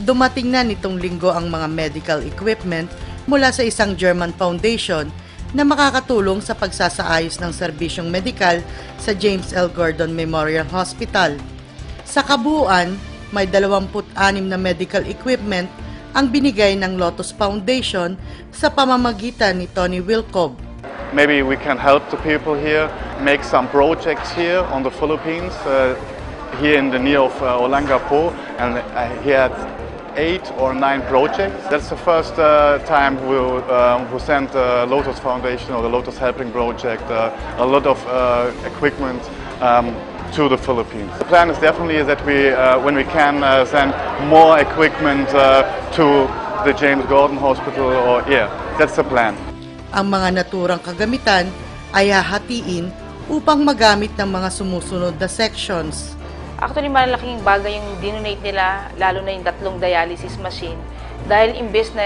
Dumating na nitong linggo ang mga medical equipment mula sa isang German foundation na makakatulong sa pagsasaayos ng serbisyong medikal sa James L. Gordon Memorial Hospital. Sa kabuuan, may 26 na medical equipment ang binigay ng Lotus Foundation sa pamamagitan ni Tony Wilcob. Maybe we can help the people here, make some projects here on the Philippines, here in the near of Olongapo, and he had 8 or 9 projects. That's the first time we sent the Lotus Foundation or the Lotus Helping Project a lot of equipment to the Philippines. The plan is definitely that we, when we can, send more equipment to the James Gordon Hospital, or that's the plan. Ang mga naturang kagamitan ay hahatiin upang magamit ng mga sumusunod na sections. Actually, malaking bagay yung dinonate nila, lalo na yung 3 dialysis machine. Dahil imbes na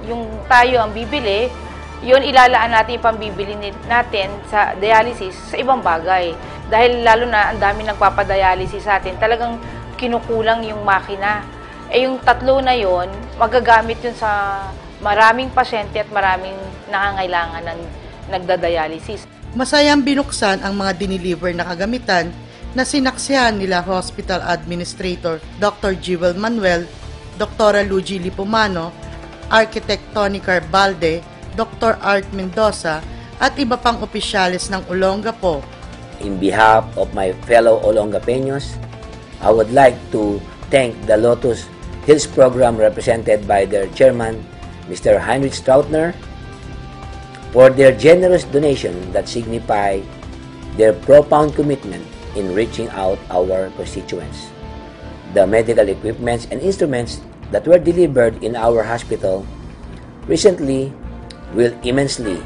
yung tayo ang bibili, yun ilalaan natin yung pambibili natin sa dialysis sa ibang bagay. Dahil lalo na ang dami nagpapadialysis sa atin, talagang kinukulang yung makina. Yung 3 na yun, magagamit yun sa maraming pasyente at maraming nangangailangan ng nagdadialysis. Masayang binuksan ang mga diniliver na kagamitan na sinaksihan nila Hospital Administrator Dr. Jewel Manuel, Dr. Luigi Lipumano, Architect Tony Carbalde, Dr. Art Mendoza at iba pang opisyalis ng Olongapo. In behalf of my fellow Olongapeños, I would like to thank the Lotus Hills Program represented by their chairman, Mr. Heinrich Strautner, for their generous donation that signify their profound commitment in reaching out our constituents. The medical equipments and instruments that were delivered in our hospital recently will immensely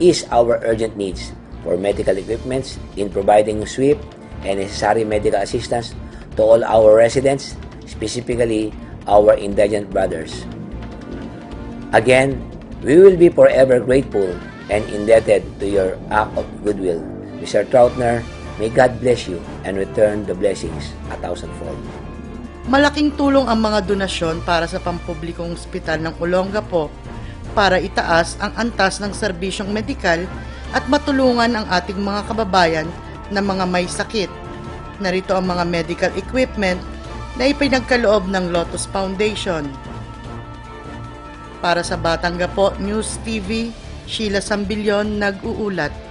ease our urgent needs for medical equipments in providing swift and necessary medical assistance to all our residents, specifically our indigent brothers. Again, we will be forever grateful and indebted to your act of goodwill. Mr. Trautner, may God bless you and return the blessings 1,000-fold. Malaking tulong ang mga donasyon para sa pampublikong ospital ng Olongapo para itaas ang antas ng serbisyong medikal at matulungan ang ating mga kababayan na mga may sakit. Narito ang mga medical equipment na ipinagkaloob ng Lotus Foundation. Para sa Batang Gapo News TV, Sheila Sambilyon nag-uulat.